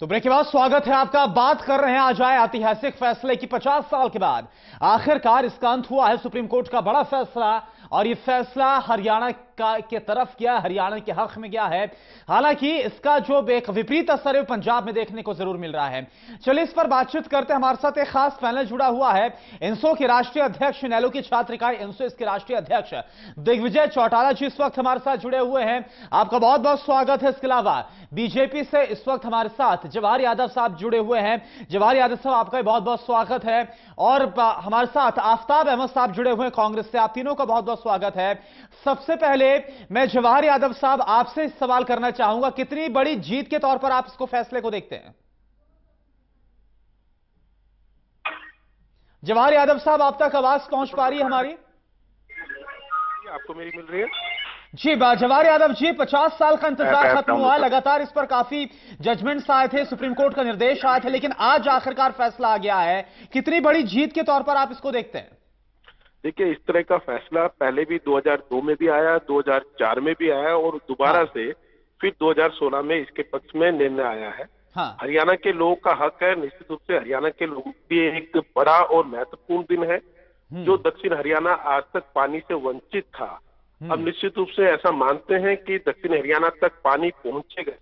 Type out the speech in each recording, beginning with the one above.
तो ब्रेक के बाद स्वागत है आपका। बात कर रहे हैं आज आए ऐतिहासिक फैसले की। 50 साल के बाद आखिरकार इसका अंत हुआ है। सुप्रीम कोर्ट का बड़ा फैसला, और यह फैसला हरियाणा के तरफ गया, हरियाणा के हक में गया है। हालांकि इसका जो एक विपरीत असर है पंजाब में देखने को जरूर मिल रहा है। चलिए इस पर बातचीत करते हैं। हमारे साथ एक खास पैनल जुड़ा हुआ है। इंसो के राष्ट्रीय अध्यक्ष, नैलो की छात्र इकाई इंसो इसके राष्ट्रीय अध्यक्ष दिग्विजय चौटाला जी इस वक्त हमारे साथ जुड़े हुए हैं। आपका बहुत बहुत स्वागत है। इसके अलावा बीजेपी से इस वक्त हमारे साथ जवाहर यादव साहब जुड़े हुए हैं। जवाहर यादव साहब, आपका बहुत बहुत स्वागत है। और हमारे साथ आफताब अहमद साहब जुड़े हुए हैं कांग्रेस से। आप तीनों का बहुत बहुत स्वागत है। सबसे पहले मैं जवाहर यादव साहब आपसे सवाल करना चाहूंगा, कितनी बड़ी जीत के तौर पर आप इसको फैसले को देखते हैं? जवाहर यादव साहब, आप तक आवाज पहुंच पा रही है हमारी? आपको मेरी मिल रही है? जी जवाहर यादव जी, 50 साल का इंतजार खत्म हुआ है। लगातार इस पर काफी जजमेंट्स आए थे, सुप्रीम कोर्ट का निर्देश आए थे, लेकिन आज आखिरकार फैसला आ गया है। कितनी बड़ी जीत के तौर पर आप इसको देखते हैं? देखिए, इस तरह का फैसला पहले भी 2002 में भी आया, 2004 में भी आया और दोबारा से फिर 2016 में इसके पक्ष में निर्णय आया है। हरियाणा के लोगों का हक है। निश्चित रूप से हरियाणा के लोगों के लिए एक बड़ा और महत्वपूर्ण दिन है। जो दक्षिण हरियाणा आज तक पानी से वंचित था, अब निश्चित रूप से ऐसा मानते हैं कि दक्षिण हरियाणा तक पानी पहुंचेगा।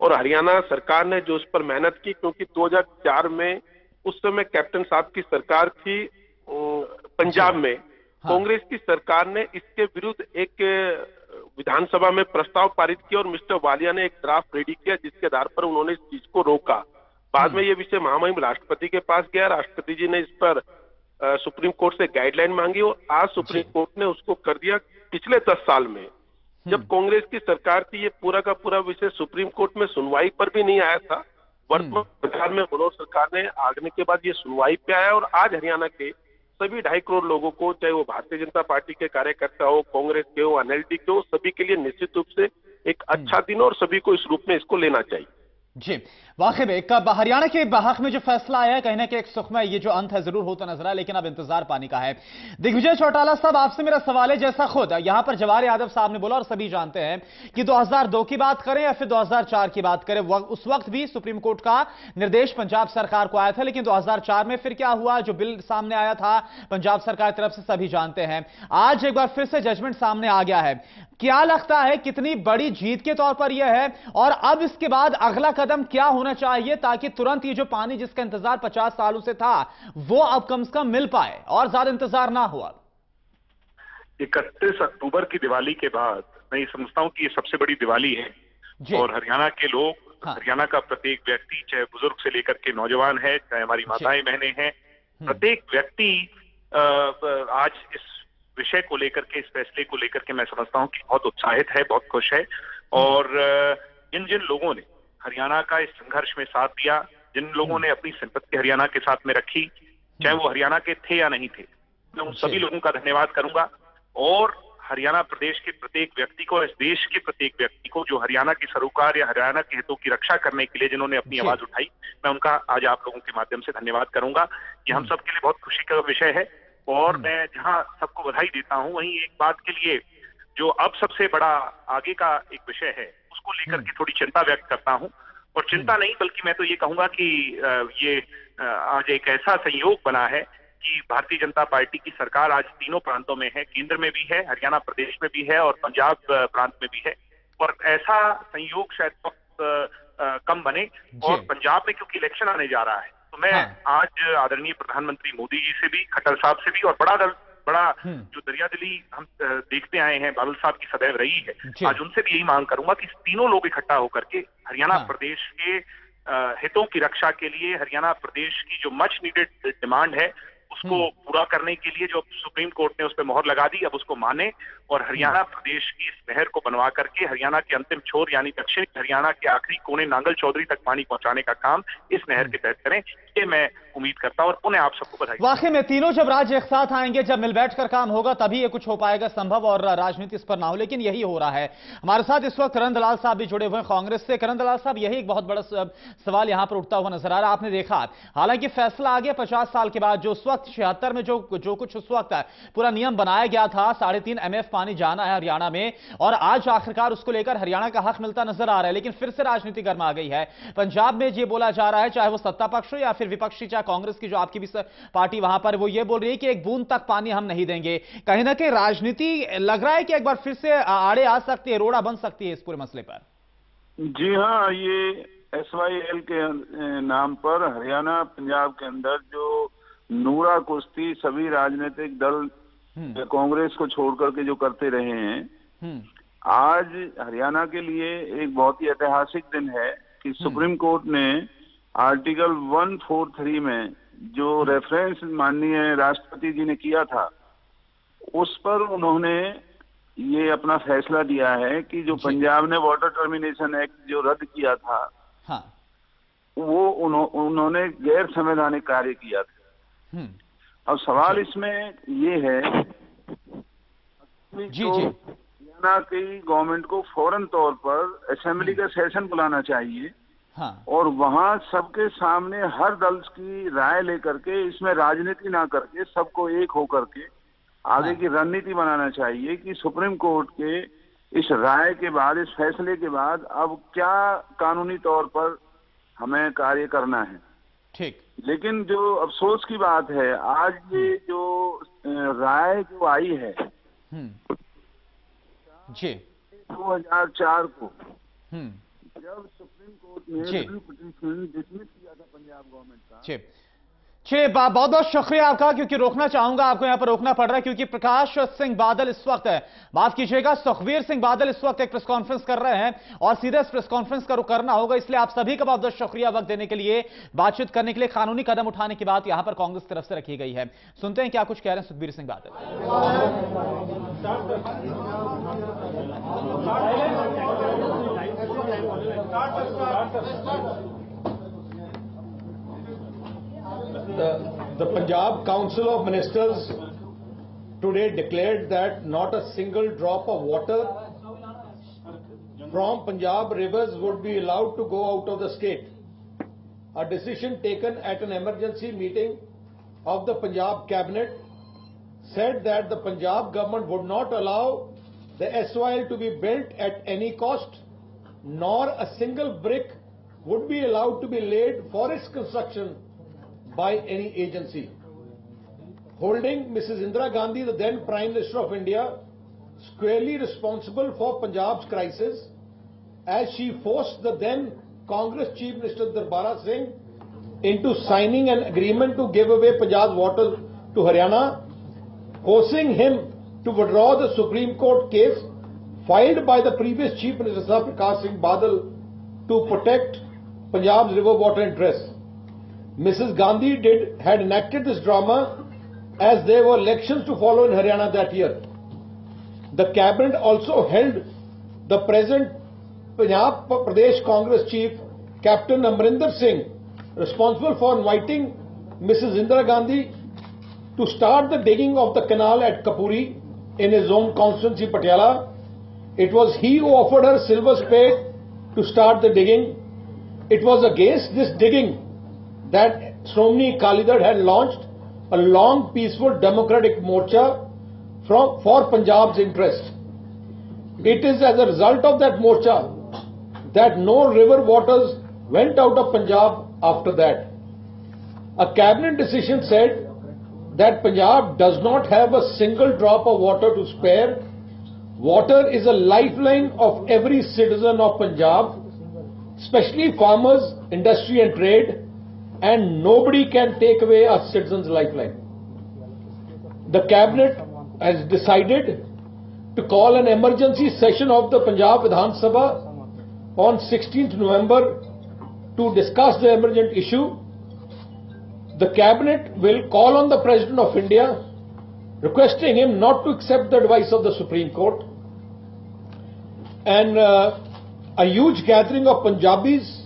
और हरियाणा सरकार ने जो उस पर मेहनत की, क्योंकि 2004 में उस समय कैप्टन साहब की सरकार थी पंजाब में, कांग्रेस की सरकार ने इसके विरुद्ध एक विधानसभा में प्रस्ताव पारित किया और मिस्टर वालिया ने एक ड्राफ्ट रेडी किया, जिसके आधार पर उन्होंने इस चीज को रोका। बाद में यह विषय महामहिम राष्ट्रपति के पास गया। राष्ट्रपति जी ने इस पर सुप्रीम कोर्ट से गाइडलाइन मांगी और आज सुप्रीम कोर्ट ने उसको कर दिया। पिछले 10 साल में जब कांग्रेस की सरकार थी, ये पूरा का पूरा विषय सुप्रीम कोर्ट में सुनवाई पर भी नहीं आया था। वर्तमान सरकार में मनोज सरकार ने आगने के बाद ये सुनवाई पे आया और आज हरियाणा के सभी 2.5 करोड़ लोगों को, चाहे वो भारतीय जनता पार्टी के कार्यकर्ता हो, कांग्रेस के हो, एनएलडी के हो, सभी के लिए निश्चित रूप से एक अच्छा दिन और सभी को इस रूप में इसको लेना चाहिए। जी, वाकई में कब हरियाणा के हक में जो फैसला आया है, कहीं ना कहीं एक सुखमय ये जो अंत है जरूर होता नजर आया, लेकिन अब इंतजार पाने का है। दिग्विजय चौटाला साहब, आपसे मेरा सवाल है, जैसा खुद यहां पर जवाहर यादव साहब ने बोला और सभी जानते हैं कि 2002 की बात करें या फिर 2004 की बात करें, उस वक्त भी सुप्रीम कोर्ट का निर्देश पंजाब सरकार को आया था, लेकिन 2004 में फिर क्या हुआ, जो बिल सामने आया था पंजाब सरकार की तरफ से, सभी जानते हैं। आज एक बार फिर से जजमेंट सामने आ गया है। क्या लगता है कितनी बड़ी जीत के तौर पर यह है, और अब इसके बाद अगला कदम क्या होना चाहिए ताकि तुरंत ये जो पानी जिसका इंतजार 50 सालों से था वो अब कम से कम मिल पाए और ज्यादा इंतजार ना हो? 31 अक्टूबर की दिवाली के बाद मैं ये समझता हूं कि ये सबसे बड़ी दिवाली है और हरियाणा के लोग, हरियाणा का प्रत्येक व्यक्ति, चाहे बुजुर्ग से लेकर के नौजवान है, चाहे हमारी माताएं बहनें हैं, प्रत्येक व्यक्ति आज इस विषय को लेकर के, इस फैसले को लेकर के मैं समझता हूं कि बहुत उत्साहित है, बहुत खुश है। और जिन जिन लोगों ने हरियाणा का इस संघर्ष में साथ दिया, जिन लोगों ने अपनी संपत्ति हरियाणा के साथ में रखी, चाहे वो हरियाणा के थे या नहीं थे, मैं उन सभी लोगों का धन्यवाद करूंगा। और हरियाणा प्रदेश के प्रत्येक व्यक्ति को, इस देश के प्रत्येक व्यक्ति को जो हरियाणा की सरोकार या हरियाणा के हितों की रक्षा करने के लिए जिन्होंने अपनी आवाज उठाई, मैं उनका आज आप लोगों के माध्यम से धन्यवाद करूंगा। ये हम सबके लिए बहुत खुशी का विषय है। और मैं जहां सबको बधाई देता हूं, वहीं एक बात के लिए जो अब सबसे बड़ा आगे का एक विषय है, उसको लेकर के थोड़ी चिंता व्यक्त करता हूं। और चिंता नहीं, बल्कि मैं तो ये कहूंगा कि ये आज एक ऐसा संयोग बना है कि भारतीय जनता पार्टी की सरकार आज तीनों प्रांतों में है, केंद्र में भी है, हरियाणा प्रदेश में भी है और पंजाब प्रांत में भी है। और ऐसा संयोग शायद बहुत कम बने। और पंजाब में क्योंकि इलेक्शन आने जा रहा है, तो मैं आज आदरणीय प्रधानमंत्री मोदी जी से भी, खट्टर साहब से भी, और बड़ा जो दरियादिली हम देखते आए हैं बादल साहब की सदैव रही है, आज उनसे भी यही मांग करूंगा कि तीनों लोग इकट्ठा होकर के हरियाणा प्रदेश के हितों की रक्षा के लिए, हरियाणा प्रदेश की जो मच नीडेड डिमांड है उसको पूरा करने के लिए, जो सुप्रीम कोर्ट ने उस पर मोहर लगा दी, अब उसको माने और हरियाणा प्रदेश की इस नहर को बनवा करके हरियाणा के अंतिम छोर यानी दक्षिण हरियाणा के आखिरी कोने नांगल चौधरी तक पानी पहुंचाने का काम इस नहर के तहत करें। ये मैं उम्मीद करता हूं और पुनः आप सबको बधाई। वाकई में तीनों जब राज्य एक साथ आएंगे, जब मिल बैठकर काम होगा, तभी ये कुछ हो पाएगा संभव और राजनीति इस पर ना हो, लेकिन यही हो रहा है। हमारे साथ इस वक्त करण दलाल साहब भी जुड़े हुए हैं कांग्रेस से। करण दलाल साहब, यही एक बहुत बड़ा सवाल यहां पर उठता हुआ नजर आ रहा है। आपने देखा, हालांकि फैसला आ गया 50 साल के बाद, जो उस वक्त 76 में जो कुछ उस वक्त पूरा नियम बनाया गया था, 3.5 MF पानी जाना है हरियाणा में, और आज आखिरकार उसको लेकर हरियाणा का हक मिलता नजर आ रहा है। लेकिन फिर से राजनीति गर्मा गई है। पंजाब में ये बोला जा रहा है, चाहे वो सत्ता पक्ष हो या फिर विपक्षी, चाहे कांग्रेस की जो आपकी भी पार्टी वहां पर, वो ये बोल रही है कि एक बूंद तक पानी हम नहीं देंगे। कहीं ना कहीं राजनीति लग रहा है कि एक बार फिर से आड़े आ सकती है, रोड़ा बन सकती है इस पूरे मसले पर। जी हाँ, ये SYL के नाम पर हरियाणा पंजाब के अंदर जो नूरा कुश्ती सभी राजनीतिक दल कांग्रेस को छोड़ करके जो करते रहे हैं, आज हरियाणा के लिए एक बहुत ही ऐतिहासिक दिन है कि सुप्रीम कोर्ट ने आर्टिकल 143 में जो रेफरेंस माननीय राष्ट्रपति जी ने किया था, उस पर उन्होंने ये अपना फैसला दिया है कि जो पंजाब ने वाटर टर्मिनेशन एक्ट जो रद्द किया था, हाँ, वो उन्होंने गैर संवैधानिक कार्य किया था। अब सवाल इसमें ये है जी तो हरियाणा की गवर्नमेंट को फौरन तौर पर असेंबली का सेशन बुलाना चाहिए, हाँ, और वहां सबके सामने हर दल की राय लेकर के, इसमें राजनीति ना करके सबको एक होकर के आगे की रणनीति बनाना चाहिए कि सुप्रीम कोर्ट के इस राय के बाद, इस फैसले के बाद अब क्या कानूनी तौर पर हमें कार्य करना है। ठीक। लेकिन जो अफसोस की बात है, आज ये जो राय जो आई है जी 2004 को, जब सुप्रीम कोर्ट ने पिटीशन डिसमिस किया था पंजाब गवर्नमेंट का। चलिए, बहुत बहुत शुक्रिया आपका, क्योंकि रोकना चाहूंगा, आपको यहां पर रोकना पड़ रहा है क्योंकि प्रकाश सिंह बादल इस वक्त, माफ कीजिएगा, सुखबीर सिंह बादल इस वक्त एक प्रेस कॉन्फ्रेंस कर रहे हैं और सीधे इस प्रेस कॉन्फ्रेंस का रुख करना होगा। इसलिए आप सभी का बहुत बहुत शुक्रिया वक्त देने के लिए, बातचीत करने के लिए। कानूनी कदम उठाने की बात यहां पर कांग्रेस की तरफ से रखी गई है। सुनते हैं क्या कुछ कह रहे हैं Sukhbir Singh Badal. The Punjab Council of Ministers today declared that not a single drop of water from Punjab rivers would be allowed to go out of the state. A decision taken at an emergency meeting of the Punjab cabinet said that the Punjab government would not allow the SYL to be built at any cost, nor a single brick would be allowed to be laid for its construction by any agency. Holding Mrs. Indira Gandhi, the then Prime Minister of India, squarely responsible for Punjab's crisis, as she forced the then Congress Chief Minister Darbara Singh into signing an agreement to give away Punjab's water to Haryana, forcing him to withdraw the Supreme Court case filed by the previous Chief Minister Sir Prakash Singh Badal to protect Punjab's river water interests. Mrs. Gandhi had enacted this drama as there were elections to follow in Haryana that year. The cabinet also held the present Punjab Pradesh Congress chief, Captain Amrinder Singh, responsible for inviting Mrs. Indira Gandhi to start the digging of the canal at Kapuri in his own constituency Patiala. It was he who offered her silver spade to start the digging. It was against this digging that Shromani Akali Dal had launched a long, peaceful, democratic morcha for Punjab's interest. It is as a result of that morcha that no river waters went out of Punjab after that. A cabinet decision said that Punjab does not have a single drop of water to spare. Water is a lifeline of every citizen of Punjab, especially farmers, industry and trade, and nobody can take away a citizen's lifeline. The cabinet has decided to call an emergency session of the Punjab Vidhan Sabha on 16th November to discuss the emergent issue. The cabinet will call on the President of India, requesting him not to accept the advice of the Supreme Court, and a huge gathering of Punjabis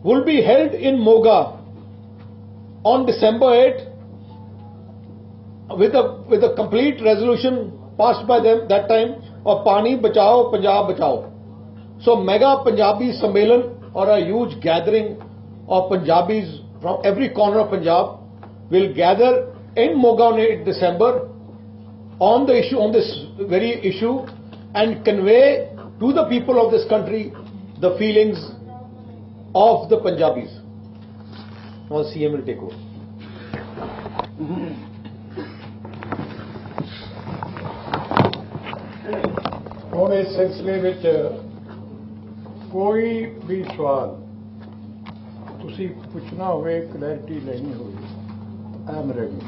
will be held in Moga on December 8 with a complete resolution passed by them that time of Pani Bachao Punjab Bachao. So mega Punjabi Sammelan or a huge gathering of Punjabis from every corner of Punjab will gather in Moga on 8 December on the issue, on this very issue, and convey to the people of this country the feelings of the Punjabis. Now CM will take over. ਹੁਣ ਇਸ ਸਿਲਸਿਲੇ ਵਿੱਚ ਕੋਈ ਵੀ ਸਵਾਲ ਤੁਸੀਂ ਪੁੱਛਣਾ ਹੋਵੇ, clarity ਲੈਣੀ ਹੋਵੇ, ਆਈ ਐਮ ਰੈਡੀ।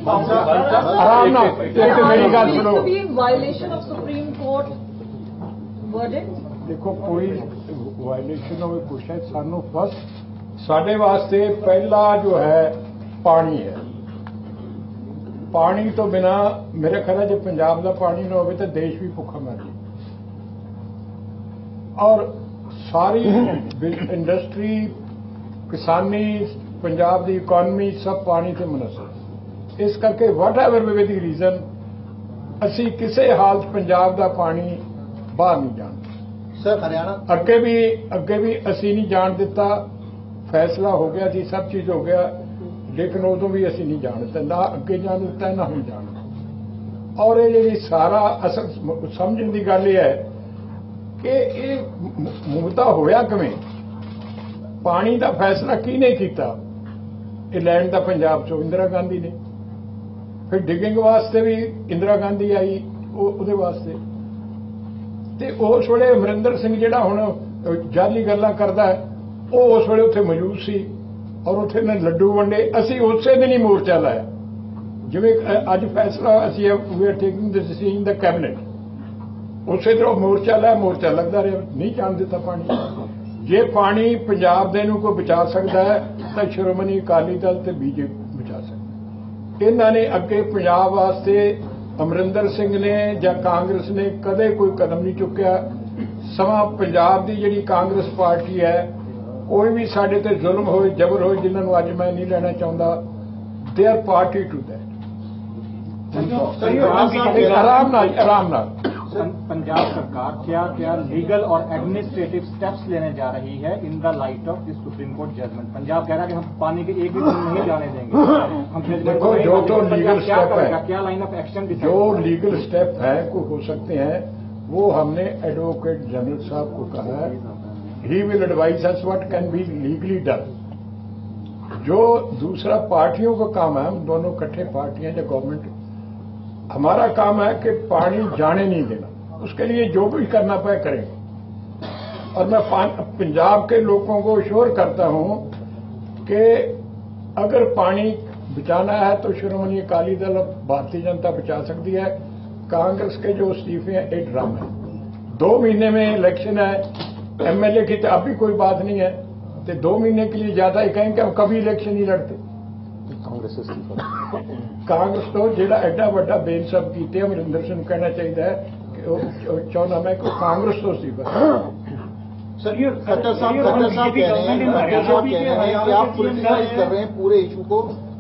ਆਰਾਮ ਨਾਲ ਮੇਰੀ ਗੱਲ ਸੁਣੋ। Violation of supreme court verdict, ਦੇਖੋ ਕੋਈ ਵਾਇਲੇਸ਼ਨ ਹੋਵੇ ਕੁਛ ਹੈ, ਸਾਨੂੰ ਫਸਟ ਸਾਡੇ ਵਾਸਤੇ ਪਹਿਲਾ ਜੋ ਹੈ ਪਾਣੀ ਹੈ। ਪਾਣੀ ਤੋਂ ਬਿਨਾ ਮੇਰੇ ਖਿਆਲ ਹੈ ਜੇ ਪੰਜਾਬ ਦਾ ਪਾਣੀ ਨਾ ਹੋਵੇ ਤਾਂ ਦੇਸ਼ ਵੀ ਭੁੱਖਾ ਮਰ ਜਾਏ। ਔਰ ਸਾਰੀ ਇੰਡਸਟਰੀ, ਕਿਸਾਨੀ, ਪੰਜਾਬ ਦੀ ਇਕਨੋਮੀ ਸਭ ਪਾਣੀ ਤੇ ਮੁਨਹਸਰ। ਇਸ ਕਰਕੇ ਵਾਟ ਐਵਰ ਵੇ ਦੀ ਰੀਜ਼ਨ ਅਸੀਂ ਕਿਸੇ ਹਾਲਤ ਪੰਜਾਬ ਦਾ ਪਾਣੀ ਬਾਹਰ ਨਹੀਂ ਜਾਣ। ਸਰ ਹਰਿਆਣਾ ਅੱਗੇ ਵੀ ਅਸੀਂ ਨਹੀਂ ਜਾਣ ਦਿੱਤਾ। ਫੈਸਲਾ ਹੋ ਗਿਆ ਸੀ, ਸਭ ਚੀਜ਼ ਹੋ ਗਿਆ, ਲੇਕਿਨ ਉਦੋਂ ਵੀ ਅਸੀਂ ਨਹੀਂ ਜਾਣ ਦਿੱਤਾ, ਨਾ ਅੱਗੇ ਜਾਣ ਦਿੱਤਾ ਨਾ ਹੁਣ ਜਾਣ ਦਿੱਤਾ। ਔਰ ਇਹ ਜਿਹੜੀ ਸਾਰਾ ਅਸਲ ਸਮਝਣ ਦੀ ਗੱਲ ਇਹ ਹੈ ਕਿ ਇਹ ਮੁੱਦਾ ਹੋਇਆ ਕਿਵੇਂ, ਪਾਣੀ ਦਾ ਫੈਸਲਾ ਕਿਹਨੇ ਕੀਤਾ? ਇਹ ਲੈਂਡ ਦਾ ਪੰਜਾਬ ਚੋਂ ਇੰਦਰਾ ਗਾਂਧੀ ਨੇ। ਫਿਰ ਡਿਗਿੰਗ ਵਾਸਤੇ ਵੀ ਇੰਦਰਾ ਗਾਂਧੀ ਆਈ, ਉਹਦੇ ਵਾਸਤੇ। ਤੇ ਉਸ ਵੇਲੇ ਅਮਰਿੰਦਰ ਸਿੰਘ ਜਿਹੜਾ ਹੁਣ ਜਾਲੀ ਗੱਲਾਂ ਕਰਦਾ ਹੈ, ਉਹ ਉਸ ਵੇਲੇ ਉੱਥੇ ਮੌਜੂਦ ਸੀ ਔਰ ਉੱਥੇ ਨੇ ਲੱਡੂ ਵੰਡੇ। ਅਸੀਂ ਉਸੇ ਦਿਨ ਹੀ ਮੋਰਚਾ ਲਾਇਆ, ਜਿਵੇਂ ਅੱਜ ਫੈਸਲਾ ਅਸੀਂ we are taking this decision in the cabinet. ਉਸੇ ਦਿਨ ਮੋਰਚਾ ਲਾਇਆ, ਮੋਰਚਾ ਲੱਗਦਾ ਰਿਹਾ, ਨਹੀਂ ਜਾਣ ਦਿੱਤਾ ਪਾਣੀ। ਜੇ ਪਾਣੀ ਪੰਜਾਬ ਦੇ ਨੂੰ ਕੋਈ ਬਚਾ ਸਕਦਾ ਹੈ ਤਾਂ ਸ਼੍ਰੋਮਣੀ ਅਕਾਲੀ ਦਲ ਤੇ ਬੀਜੇਪੀ ਬਚਾ ਸਕਦਾ। ਇਹਨਾਂ ਨੇ ਅੱਗੇ ਪੰਜਾਬ ਵਾਸਤੇ ਅਮਰਿੰਦਰ ਸਿੰਘ ਨੇ ਜਾਂ ਕਾਂਗਰਸ ਨੇ ਕਦੇ ਕੋਈ ਕਦਮ ਨਹੀਂ ਚੁੱਕਿਆ। ਸਮਾਂ ਪੰਜਾਬ ਦੀ ਜਿਹੜੀ ਕਾਂਗਰਸ ਪਾਰਟੀ ਹੈ, ਕੋਈ ਵੀ ਸਾਡੇ ਤੇ ਜ਼ੁਲਮ ਹੋਏ, ਜ਼ਬਰ ਹੋਏ, ਜਿਨ੍ਹਾਂ ਨੂੰ ਅੱਜ ਮੈਂ ਨਹੀਂ ਲੈਣਾ ਚਾਹੁੰਦਾ, they are party to that. ਆਰਾਮ ਨਾਲ पंजाब सरकार क्या लीगल और एडमिनिस्ट्रेटिव स्टेप्स लेने जा रही है in the light of this Supreme Court judgment? Punjab कह रहा है कि हम पानी के एक भी दिन नहीं जाने देंगे। हम देखो जो तो लीगल स्टेप है, क्या लाइन ऑफ एक्शन जो लीगल स्टेप है को हो सकते हैं, वो हमने एडवोकेट जनरल साहब को कहा है। He will advise us what can be legally done. जो दूसरा पार्टियों का काम है, हम दोनों इकट्ठे पार्टियां या गवर्नमेंट, हमारा काम है कि पानी जाने नहीं देना। उसके लिए जो भी करना पाए करेंगे। और मैं पंजाब के लोगों को श्योर करता हूं कि अगर पानी बचाना है तो श्रोमणी अकाली दल, भारतीय जनता बचा सकती है। कांग्रेस के जो इस्तीफे हैं ये ड्रामा है। 2 महीने में इलेक्शन है, एमएलए की तो अभी कोई बात नहीं है, तो 2 महीने के लिए ज्यादा ही कहेंगे हम कभी इलेक्शन नहीं लड़ते। कांग्रेस तो ਜਿਹੜਾ ਐਡਾ ਵੱਡਾ ਬੇਇਨਸਾਫ ਕੀਤੇ, ਅਮਰਿੰਦਰ ਸਿੰਘ ਨੂੰ ਕਹਿਣਾ ਚਾਹੀਦਾ ਹੈ ਕਿ ਉਹ ਚਾਹੁੰਦਾ ਮੈਂ ਕਿ ਕਾਂਗਰਸ ਤੋਂ ਇਸਤੀਫਾ। सर ये खट्टर साहब कह रहे हैं कि आप पॉलिटिसाइज कर रहे हैं पूरे इशू को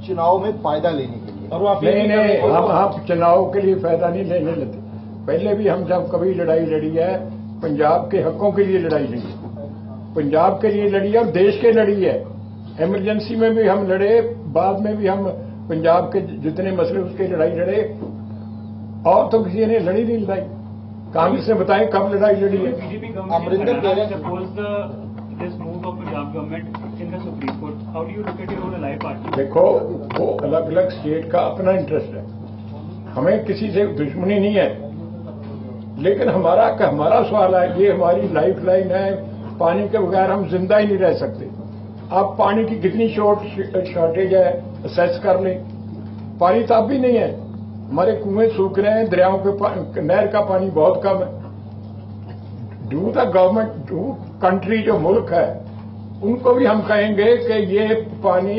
चुनाव में फायदा लेने के लिए। नहीं, हम चुनाव के लिए फायदा नहीं लेने लेते। पहले भी हम जब कभी लड़ाई लड़ी है, पंजाब के हकों के लिए लड़ाई लड़ी, पंजाब के लिए लड़ी है और देश के लड़ी है। इमरजेंसी में भी हम लड़े, बाद में भी हम पंजाब के जितने मसले उसके लड़ाई लड़े, और तो किसी ने लड़ी नहीं लड़ाई। कांग्रेस ने बताएं कब लड़ाई लड़ी है। अमरिंदर कह रहे हैं देखो वो अलग अलग स्टेट का अपना इंटरेस्ट है, हमें किसी से दुश्मनी नहीं है, लेकिन हमारा सवाल है, ये हमारी लाइफ लाइन है। पानी के बगैर हम जिंदा ही नहीं रह सकते। आप पानी की कितनी शॉर्टेज है असेस कर लें। पानी तो अब भी नहीं है, हमारे कुएं सूख रहे हैं, दरियाओं के नहर का पानी बहुत कम है। Do the government, do country जो मुल्क है, उनको भी हम कहेंगे कि ये पानी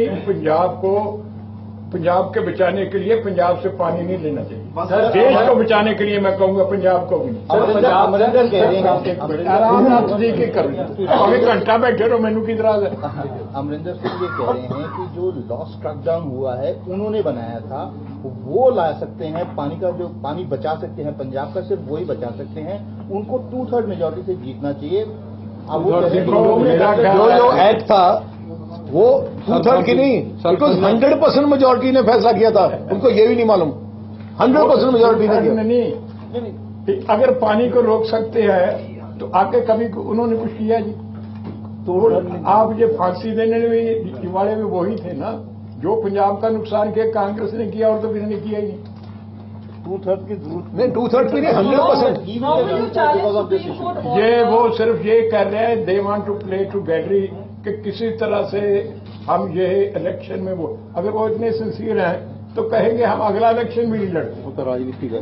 पंजाब के बचाने के लिए पंजाब से पानी नहीं लेना चाहिए। देश को बचाने के लिए मैं कहूंगा पंजाब को भी आराम जी के करो, अभी घंटा बैठे रहो, मैनू की इतराज है। अमरिंदर सिंह ये कह रहे हैं कि जो लॉ स्ट्रक डाउन हुआ है उन्होंने बनाया था, वो ला सकते हैं पानी का, जो पानी बचा सकते हैं पंजाब का, सिर्फ वही बचा सकते हैं। उनको 2/3 मेजोरिटी से जीतना चाहिए। अब वो जो एक्ट था वो 2/3 की नहीं, बिकॉज 100% मेजोरिटी ने फैसला किया था। उनको ये भी नहीं मालूम 100% मेजोरिटी ने किया। नहीं, अगर पानी को रोक सकते हैं तो आके कभी उन्होंने कुछ किया जी? तो आप ये फांसी देने वाले भी वही थे ना जो पंजाब का नुकसान किया, कांग्रेस ने किया और तो किसी ने किया ही नहीं। 2/3 की जरूरत नहीं, 2/3 की नहीं, 100%। ये वो सिर्फ ये कर रहे हैं, they want to play to gallery, कि किसी तरह से हम ये इलेक्शन में वो, अगर वो इतने सिंसियर हैं तो कहेंगे हम अगला इलेक्शन भी नहीं लड़ते। वो तो राजनीति का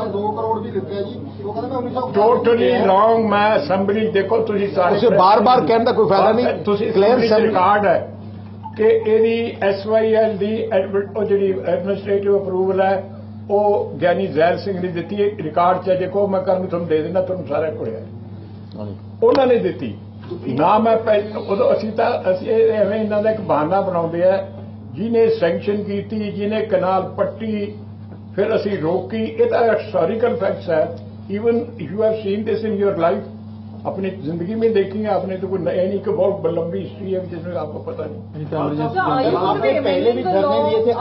2 करोड़ भी देते हैं जी, वो कहते हैं टोटली रॉन्ग। मैं असेंबली देखो तुझी सारे बार बार कहने का कोई फायदा नहीं। क्लेम रिकॉर्ड है कि ਇਹਦੀ SYL ਦੀ ਉਹ ਜਿਹੜੀ ਐਡਮਿਨਿਸਟ੍ਰੇਟਿਵ ਅਪਰੂਵਲ ਹੈ ਉਹ ਗਿਆਨੀ ਜ਼ੈਲ ਸਿੰਘ ਨੇ ਦਿੱਤੀ ਹੈ। ਰਿਕਾਰਡ 'ਚ ਦੇਖੋ, ਮੈਂ ਕੱਲ ਨੂੰ ਤੁਹਾਨੂੰ ਦੇ ਦਿੰਦਾ, ਤੁਹਾਨੂੰ ਸਾਰਾ ਪੜਿਆ ਉਹਨਾਂ ਨੇ ਦਿੱਤੀ ਨਾ। ਮੈਂ ਉਦੋਂ ਅਸੀਂ ਐਵੇਂ ਇਹਨਾਂ ਦਾ ਇੱਕ ਬਹਾਨਾ ਬਣਾਉਂਦੇ ਆ, ਜਿਹਨੇ ਸੈਂਕਸ਼ਨ ਕੀਤੀ, ਜਿਹਨੇ ਕਨਾਲ ਪੱਟੀ, ਫਿਰ ਅਸੀਂ ਰੋਕੀ। ਇਹ ਤਾਂ ਹਿਸਟੋਰੀਕਲ ਫੈਕਟਸ है। Even you have seen this in your life, अपनी जिंदगी में देखी है आपने, तो कोई नया नहीं कि बहुत लंबी हिस्ट्री है जिसमें आपको पता नहीं। पहले भी धरने दिए थे।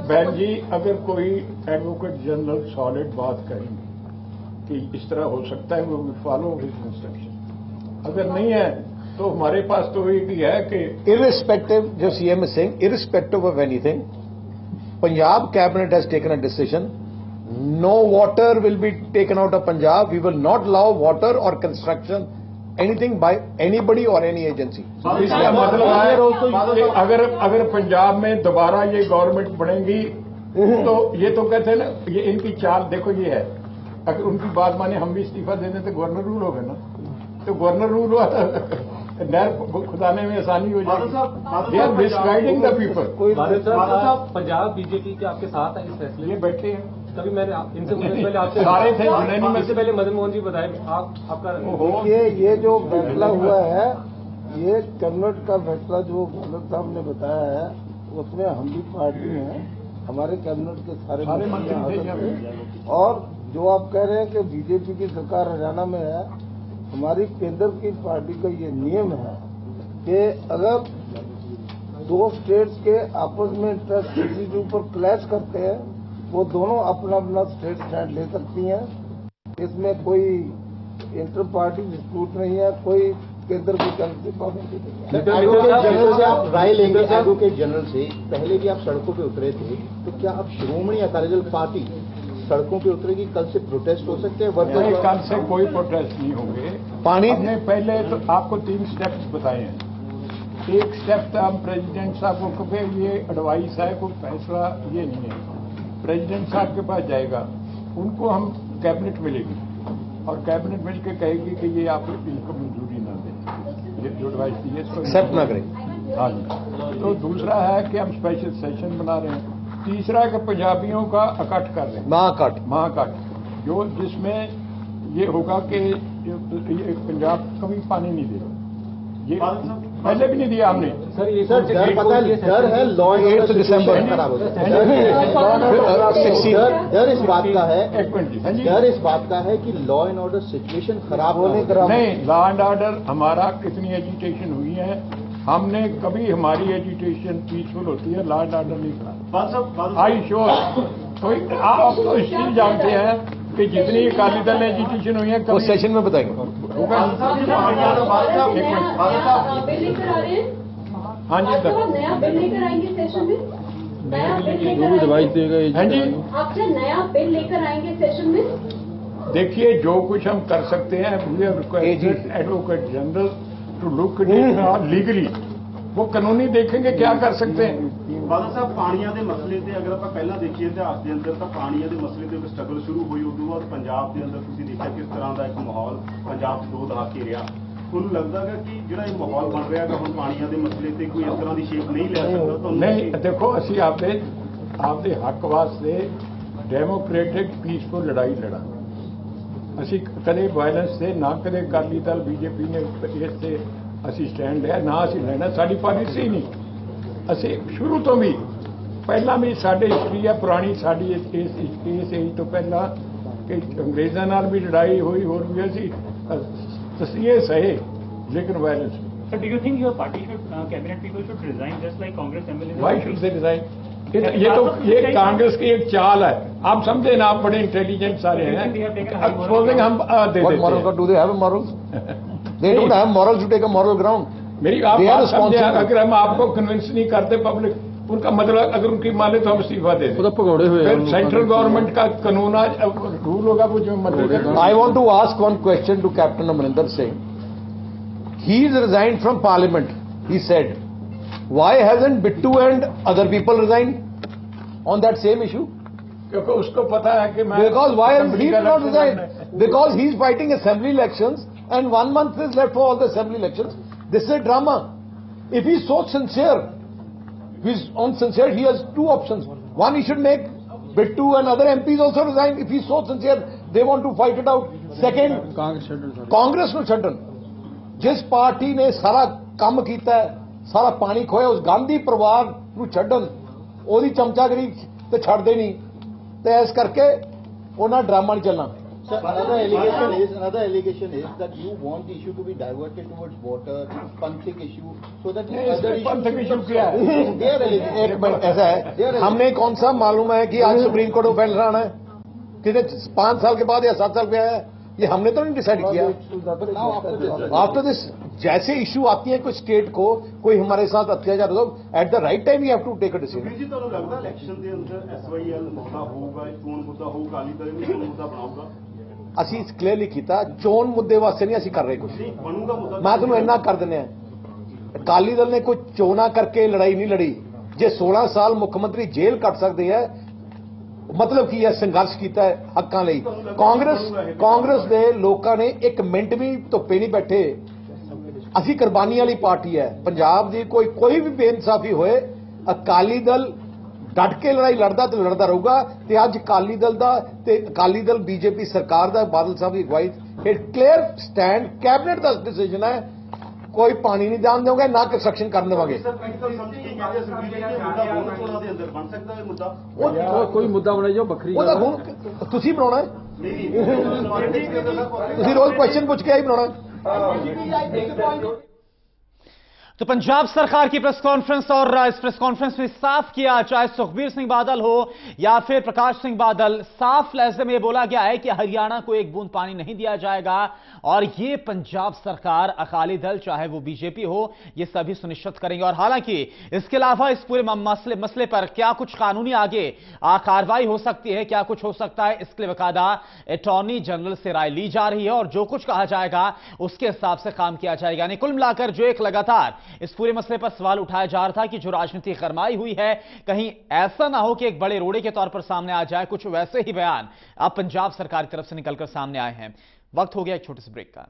बहन जी, अगर कोई एडवोकेट जनरल सॉलिड बात करेंगे कि इस तरह हो सकता है, वो फॉलो हिज इंस्ट्रक्शन। अगर नहीं है तो हमारे पास तो एक ही है कि इरिस्पेक्टिव, जो CM is saying, irrespective of anything, Punjab cabinet has taken a decision, no water will be taken out of Punjab. We will not allow water or construction anything by anybody or any agency. इसका मतलब है अगर पंजाब में दोबारा ये government बनेगी तो ये तो कहते हैं ना, ये इनकी चाल देखो ये है। अगर उनकी बात माने हम भी इस्तीफा दे दें तो गवर्नर रूल होगा ना, तो गवर्नर रूल हुआ नहर खुदाने में आसानी हो जाएगी। They are misguiding the people. Punjab BJP के आपके साथ है इस फैसले में? बैठे हैं तभी मैंने इनसे पहले आपसे सारे थे जुनैनी में से पहले मदन मोहन जी बताए आपका ये जो फैसला हुआ है, ये कैबिनेट का फैसला जो गवर्नर साहब ने बताया है, उसमें हम भी पार्टी हैं, हमारे कैबिनेट के सारे मंत्री। और जो आप कह रहे हैं कि बीजेपी की सरकार हरियाणा में है, हमारी केंद्र की पार्टी का ये नियम है कि अगर 2 स्टेट्स के आपस में इंटरेस्ट किसी के ऊपर क्लैश करते हैं, वो दोनों अपना अपना स्टेट स्टैंड ले सकती हैं। इसमें कोई इंटर पार्टी डिस्प्यूट नहीं है, कोई केंद्र की तरफ से पाबंदी नहीं है। एडवोकेट जनरल से आप राय लेंगे, एडवोकेट जनरल से पहले भी आप सड़कों पे उतरे थे, तो क्या अब श्रोमणी अकाली दल पार्टी सड़कों पे उतरेगी? कल से प्रोटेस्ट हो सकते हैं? कल से कोई प्रोटेस्ट नहीं होंगे। पानी हमने पहले तो आपको 3 स्टेप्स बताए हैं। एक स्टेप था हम प्रेसिडेंट साहब को कहे ये एडवाइस है, कोई फैसला ये नहीं है, प्रेसिडेंट साहब के पास जाएगा, उनको हम कैबिनेट मिलेगी और कैबिनेट मिल के कहेगी कि ये आप इनको मंजूरी ना दें, जो एडवाइस दी है इसको एक्सेप्ट ना करें। हाँ जी। तो दूसरा है कि हम स्पेशल सेशन बना रहे हैं। तीसरा है कि पंजाबियों का इकट्ठ कर रहे हैं, महाकट, जो जिसमें ये होगा कि पंजाब कभी पानी नहीं दे रहा। ये पहले भी नहीं दिया हमने। सर ये डर है लॉ एंड 8 दिसंबर खराब हो जाए। डर इस बात का है, डर इस बात का है कि लॉ एंड ऑर्डर सिचुएशन खराब होने का नहीं। लॉ एंड ऑर्डर हमारा कितनी एजिटेशन हुई है, हमने कभी हमारी एजिटेशन पीसफुल होती है, लॉ एंड ऑर्डर नहीं खराब। आई श्योर कोई आप तो इसलिए जानते हैं कि जितनी अकाली दल एजिटेशन हुई है वो सेशन में बताएंगे। हाँ जी सर, नया बिल लेकर आएंगे सेशन में, नया बिल लेकर आएंगे सेशन में। देखिए जो कुछ हम कर सकते हैं, advocate general to look legally, वो कानूनी देखेंगे क्या कर सकते हैं। ਬਾਦਲ ਸਾਹਿਬ ਪਾਣੀਆਂ ਦੇ ਮਸਲੇ ਤੇ ਅਗਰ ਆਪਾਂ ਪਹਿਲਾਂ ਦੇਖੀਏ ਇਤਿਹਾਸ ਦੇ ਅੰਦਰ ਤਾਂ ਪਾਣੀਆਂ ਦੇ ਮਸਲੇ ਤੇ ਇੱਕ ਸਟਰਗਲ ਸ਼ੁਰੂ ਹੋਈ, ਉਦੋਂ ਬਾਅਦ ਪੰਜਾਬ ਦੇ ਅੰਦਰ ਤੁਸੀਂ ਦੇਖਿਆ ਕਿਸ ਤਰ੍ਹਾਂ ਦਾ ਇੱਕ ਮਾਹੌਲ ਪੰਜਾਬ 'ਚ 2 ਦਹਾਕੇ ਰਿਹਾ। ਤੁਹਾਨੂੰ ਲੱਗਦਾ ਹੈ ਕਿ ਜਿਹੜਾ ਇਹ ਮਾਹੌਲ ਬਣ ਰਿਹਾ ਹੈ ਹੁਣ ਪਾਣੀਆਂ ਦੇ ਮਸਲੇ ਤੇ ਕੋਈ ਇਸ ਤਰ੍ਹਾਂ ਦੀ ਸ਼ੇਪ ਨਹੀਂ ਲੈ ਸਕਦਾ ਤੁਹਾਨੂੰ? ਨਹੀਂ, ਦੇਖੋ ਅਸੀਂ ਆਪਦੇ ਹੱਕ ਵਾਸਤੇ ਡੈਮੋਕ੍ਰੈਟਿਕ ਪੀਸਫੁਲ ਲੜਾਈ ਲੜਾਂਗੇ। ਅਸੀਂ ਕਦੇ ਵਾਇਲੈਂਸ ਤੇ ਨਾ ਕਦੇ ਅਕਾਲੀ ਦਲ ਬੀਜੇਪੀ ਨੇ ਇਸ ਤੇ ਅਸੀਂ ਸਟੈਂਡ ਲਿਆ, ਨਾ ਅਸੀਂ ਲੈਣਾ, ਸਾਡੀ ਪਾਲਿਸੀ ਨਹੀਂ। ਅਸੀਂ ਸ਼ੁਰੂ ਤੋਂ ਵੀ ਪਹਿਲਾਂ ਵੀ ਸਾਡੇ ਹਿਸਟਰੀ ਹੈ ਪੁਰਾਣੀ ਸਾਡੀ ਇਸ ਏਜ ਤੋਂ ਪਹਿਲਾਂ ਕਿ ਅੰਗਰੇਜ਼ਾਂ ਨਾਲ ਵੀ ਲੜਾਈ ਹੋਈ, ਹੋਰ ਵੀ ਅਸੀਂ ਤਸੀਹੇ ਸਹੇ, ਲੇਕਿਨ violence. So do you think your party should, cabinet people should resign just like Congress MLAs? Why should they resign? ये कांग्रेस की एक चाल है, आप समझे ना, आप बड़े इंटेलिजेंट सारे हैं। सपोजिंग हम दे देते do they have a morals? They don't have morals to take a moral ground. मेरी आप बात समझे, अगर हम आपको कन्विंस नहीं करते पब्लिक, उनका मतलब अगर उनकी माने तो हम इस्तीफा दे दें। पकौड़े हुए सेंट्रल गवर्नमेंट का कानून रूल होगा वो जो मतलब। I want to ask one question to Captain Amrinder Singh. He is resigned from Parliament. He said, why hasn't Bittu and other people resigned on that same issue? क्योंकि उसको पता है कि मैं, because why has he not resigned? Because he is fighting assembly elections and 1 month is left for all the assembly elections. This is a drama. If he is so sincere, if he is on sincere, he has two options. One, he should make Bittu and other MPs also resign. If he is so sincere, they want to fight it out. Second, Congress ਨੂੰ ਛੱਡਣ। ਜਿਸ party ਨੇ ਸਾਰਾ ਕੰਮ ਕੀਤਾ, ਸਾਰਾ ਪਾਣੀ ਖੋਇਆ, ਉਸ ਗਾਂਧੀ ਪਰਿਵਾਰ ਨੂੰ ਛੱਡਣ, ਉਹਦੀ ਚਮਚਾਗਰੀ ਤੇ ਛੱਡਦੇ ਨਹੀਂ, ਤੇ ਇਸ ਕਰਕੇ ਉਹਨਾਂ ਡਰਾਮਾ ਨਹੀਂ ਚੱਲਣਾ। Sir, another allegation is that you want the issue to be diverted towards water, Panthik issue, so that the other Panthik issue क्या है? एक मिनट, ऐसा है, हमने कौन सा मालूम है कि आज सुप्रीम कोर्ट में फैसला आना है, कितने 5 साल के बाद या 7 साल पे आया है, ये हमने तो नहीं डिसाइड किया। आफ्टर दिस जैसे इशू आती है कोई स्टेट को, कोई हमारे साथ अत्याचार हो, at the right time you have to take a decision. ਜੀ ਤੁਹਾਨੂੰ ਲੱਗਦਾ ਇਲੈਕਸ਼ਨ ਦੇ ਅੰਦਰ SYL ਮੁੱਦਾ ਹੋਊਗਾ, ਚੋਣ ਮੁੱਦਾ ਹੋਊਗਾ, ਅਕਾਲੀ ਦਲ ਵੀ ਚੋਣ ਮੁੱਦਾ ਬਣਾਊਗਾ? ਅਸੀਂ ਕਲੀਅਰਲੀ ਕੀਤਾ, ਚੋਣ ਮੁੱਦੇ ਵਾਸਤੇ ਨਹੀਂ ਅਸੀਂ ਕਰ ਰਹੇ ਕੁਝ। ਬਣੂਗਾ ਮੁੱਦਾ। ਮੈਂ ਤੁਹਾਨੂੰ ਇੰਨਾ ਕਰ ਦਿੰਦੇ ਆ, ਅਕਾਲੀ ਦਲ ਨੇ ਕੋਈ ਚੋਣਾਂ ਕਰਕੇ ਲੜਾਈ ਨਹੀਂ ਲੜੀ। ਜੇ 16 ਸਾਲ ਮੁੱਖ ਮੰਤਰੀ ਜੇਲ੍ਹ ਕੱਟ ਸਕਦੇ ਹੈ, मतलब की है संघर्ष किया है हकों ਲਈ। कांग्रेस ਦੇ ਲੋਕਾਂ ਨੇ 1 ਮਿੰਟ ਵੀ ਧੁੱਪੇ ਨਹੀਂ ਬੈਠੇ। ਅਸੀਂ ਕੁਰਬਾਨੀ ਵਾਲੀ ਪਾर्टी है। पंजाब ਦੀ कोई भी बेइंसाफी होए, अकाली दल डट के लड़ाई लड़दा तो लड़दा रहूगा। ते अज अकाली दल बीजेपी सरकार दा, बादल साहब की अगवाई, एक क्लियर स्टैंड कैबिनेट का डिसीजन है, कोई पानी नहीं जान दोगे, ना कंस्ट्रक्शन कर देवांगे। कोई मुद्दा बनाइयो बखरी तुसी बनाना है, तुसी रोज क्वेश्चन पूछ के ही बनाना है। तो पंजाब सरकार की प्रेस कॉन्फ्रेंस, और इस प्रेस कॉन्फ्रेंस में साफ किया, चाहे सुखबीर सिंह बादल हो या फिर प्रकाश सिंह बादल, साफ लहजे में बोला गया है कि हरियाणा को एक बूंद पानी नहीं दिया जाएगा। और ये पंजाब सरकार, अकाली दल चाहे वो बीजेपी हो, ये सभी सुनिश्चित करेंगे। और हालांकि इसके अलावा इस पूरे मसले पर क्या कुछ कानूनी आगे कार्रवाई हो सकती है, क्या कुछ हो सकता है, इसके लिए बकायदा अटॉर्नी जनरल से राय ली जा रही है, और जो कुछ कहा जाएगा उसके हिसाब से काम किया जाएगा। यानी कुल मिलाकर जो एक लगातार इस पूरे मसले पर सवाल उठाया जा रहा था कि जो राजनीति गरमाई हुई है, कहीं ऐसा ना हो कि एक बड़े रोड़े के तौर पर सामने आ जाए, कुछ वैसे ही बयान अब पंजाब सरकार की तरफ से निकलकर सामने आए हैं। वक्त हो गया एक छोटे से ब्रेक का।